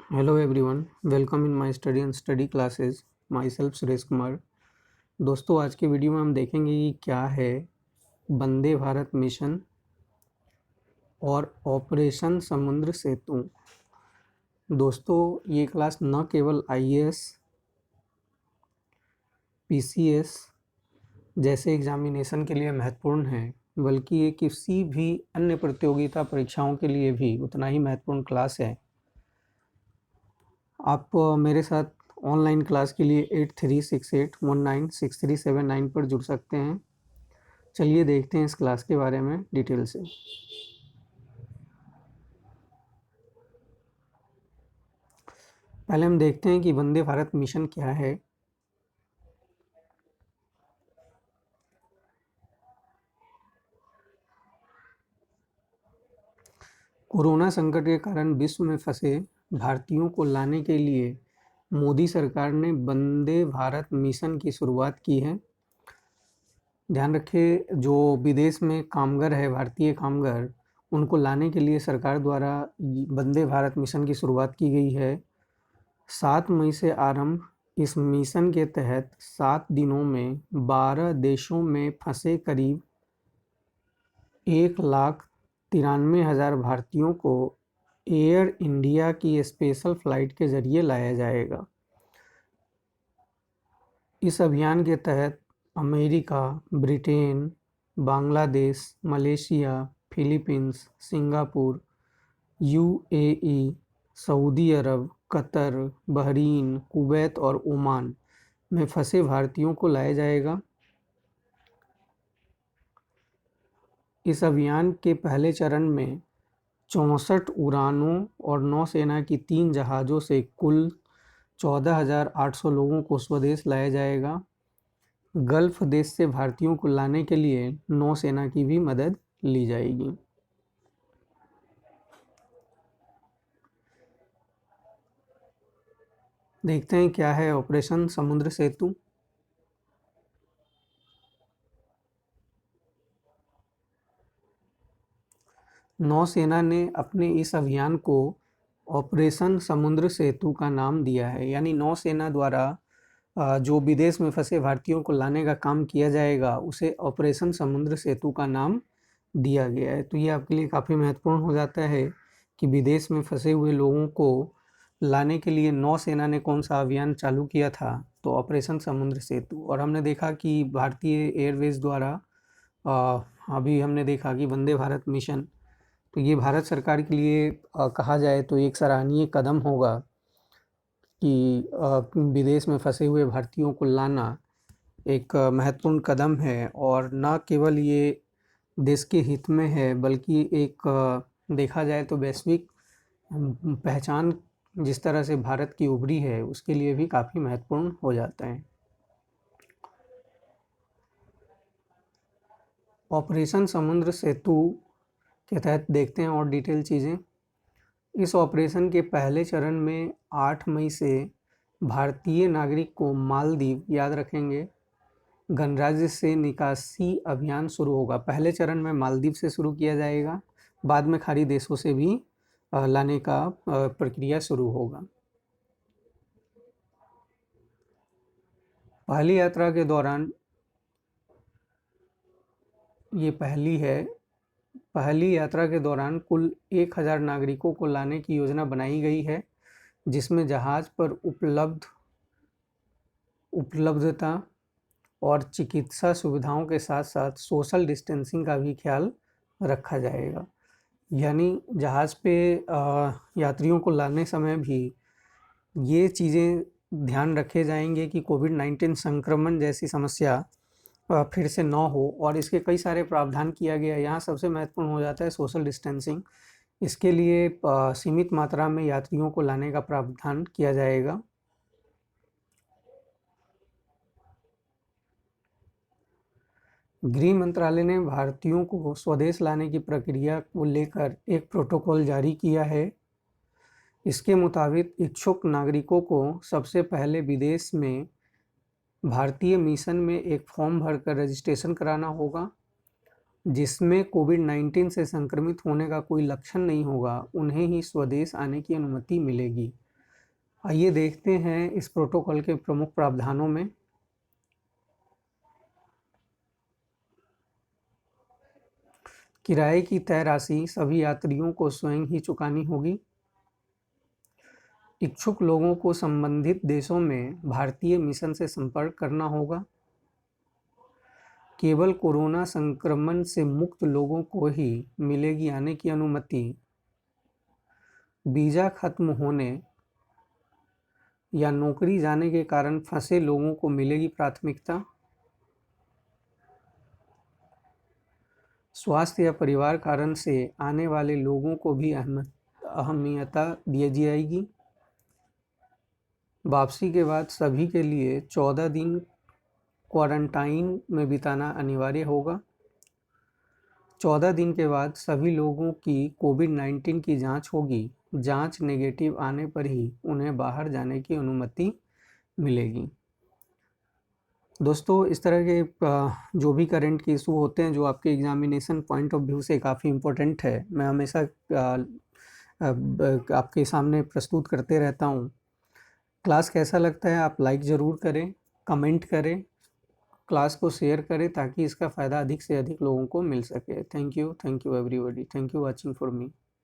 Hello everyone, welcome in my study and study classes. Myself Suresh Kumar. दोस्तों आज के video में हम देखेंगे कि क्या है वंदे भारत मिशन और ऑपरेशन समुद्र सेतु। दोस्तों ये क्लास न केवल आईएएस, पीसीएस जैसे एग्जामिनेशन के लिए महत्वपूर्ण है, बल्कि ये किसी भी अन्य प्रतियोगिता परीक्षाओं के लिए भी उतना ही महत्वपूर्ण क्लास है। आप मेरे साथ ऑनलाइन क्लास के लिए 8368196379 पर जुड़ सकते हैं। चलिए देखते हैं इस क्लास के बारे में डिटेल से। पहले हम देखते हैं कि वंदे भारत मिशन क्या है। कोरोना संकट के कारण विश्व में फंसे भारतीयों को लाने के लिए मोदी सरकार ने वंदे भारत मिशन की शुरुआत की है। ध्यान रखें, जो विदेश में कामगार है, भारतीय कामगार, उनको लाने के लिए सरकार द्वारा वंदे भारत मिशन की शुरुआत की गई है। 7 मई से आरंभ इस मिशन के तहत 7 दिनों में 12 देशों में फंसे करीब 1,93,000 भारतीयों को एयर इंडिया की स्पेशल फ्लाइट के जरिए लाया जाएगा। इस अभियान के तहत America, Britain, Bangladesh, Malaysia, Philippines, Singapore, UAE, Saudi Arab, Qatar, Bahrain, Kuwait और ओमान में फंसे भारतीयों को लाया जाएगा। इस अभियान के पहले चरण में 64 उड़ानों और नौसेना की 3 जहाज़ों से कुल 14,800 लोगों को स्वदेश लाया जाएगा। गल्फ देश से भारतीयों को लाने के लिए नौसेना की भी मदद ली जाएगी। देखते हैं क्या है ऑपरेशन समुद्र सेतु। नौसेना ने अपने इस अभियान को ऑपरेशन समुद्र सेतु का नाम दिया है, यानी नौसेना द्वारा जो विदेश में फंसे भारतीयों को लाने का काम किया जाएगा उसे ऑपरेशन समुद्र सेतु का नाम दिया गया है। तो ये आपके लिए काफ़ी महत्वपूर्ण हो जाता है कि विदेश में फंसे हुए लोगों को लाने के लिए नौसेना ने कौन सा अभियान चालू किया था, तो ऑपरेशन समुद्र सेतु। और हमने देखा कि भारतीय एयरवेज द्वारा अभी हमने देखा कि वंदे भारत मिशन, तो ये भारत सरकार के लिए कहा जाए तो एक सराहनीय कदम होगा कि विदेश में फंसे हुए भारतीयों को लाना एक महत्वपूर्ण कदम है। और न केवल ये देश के हित में है, बल्कि एक देखा जाए तो वैश्विक पहचान जिस तरह से भारत की उभरी है उसके लिए भी काफ़ी महत्वपूर्ण हो जाता है। ऑपरेशन समुद्र सेतु के तहत देखते हैं और डिटेल चीज़ें। इस ऑपरेशन के पहले चरण में 8 मई से भारतीय नागरिक को मालदीव, याद रखेंगे, गणराज्य से निकासी अभियान शुरू होगा। पहले चरण में मालदीव से शुरू किया जाएगा, बाद में खाड़ी देशों से भी लाने का प्रक्रिया शुरू होगा। पहली यात्रा के दौरान, ये पहली यात्रा के दौरान कुल 1,000 नागरिकों को लाने की योजना बनाई गई है, जिसमें जहाज़ पर उपलब्धता और चिकित्सा सुविधाओं के साथ साथ सोशल डिस्टेंसिंग का भी ख्याल रखा जाएगा। यानी जहाज़ पे यात्रियों को लाने समय भी ये चीज़ें ध्यान रखे जाएंगे कि कोविड-19 संक्रमण जैसी समस्या फिर से न हो, और इसके कई सारे प्रावधान किया गया है। यहाँ सबसे महत्वपूर्ण हो जाता है सोशल डिस्टेंसिंग। इसके लिए सीमित मात्रा में यात्रियों को लाने का प्रावधान किया जाएगा। गृह मंत्रालय ने भारतीयों को स्वदेश लाने की प्रक्रिया को लेकर एक प्रोटोकॉल जारी किया है। इसके मुताबिक इच्छुक नागरिकों को सबसे पहले विदेश में भारतीय मिशन में एक फॉर्म भरकर रजिस्ट्रेशन कराना होगा। जिसमें कोविड-19 से संक्रमित होने का कोई लक्षण नहीं होगा, उन्हें ही स्वदेश आने की अनुमति मिलेगी। आइए देखते हैं इस प्रोटोकॉल के प्रमुख प्रावधानों में। किराए की तय राशि सभी यात्रियों को स्वयं ही चुकानी होगी। इच्छुक लोगों को संबंधित देशों में भारतीय मिशन से संपर्क करना होगा। केवल कोरोना संक्रमण से मुक्त लोगों को ही मिलेगी आने की अनुमति। वीज़ा खत्म होने या नौकरी जाने के कारण फंसे लोगों को मिलेगी प्राथमिकता। स्वास्थ्य या परिवार कारण से आने वाले लोगों को भी अहमियता दी जाएगी। वापसी के बाद सभी के लिए 14 दिन क्वारंटाइन में बिताना अनिवार्य होगा। 14 दिन के बाद सभी लोगों की कोविड-19 की जांच होगी। जांच नेगेटिव आने पर ही उन्हें बाहर जाने की अनुमति मिलेगी। दोस्तों, इस तरह के जो भी करंट के इशू होते हैं जो आपके एग्जामिनेशन पॉइंट ऑफ व्यू से काफ़ी इम्पोर्टेंट है, मैं हमेशा आपके सामने प्रस्तुत करते रहता हूँ। क्लास कैसा लगता है आप लाइक ज़रूर करें, कमेंट करें, क्लास को शेयर करें ताकि इसका फ़ायदा अधिक से अधिक लोगों को मिल सके। Thank you everybody, thank you watching for me.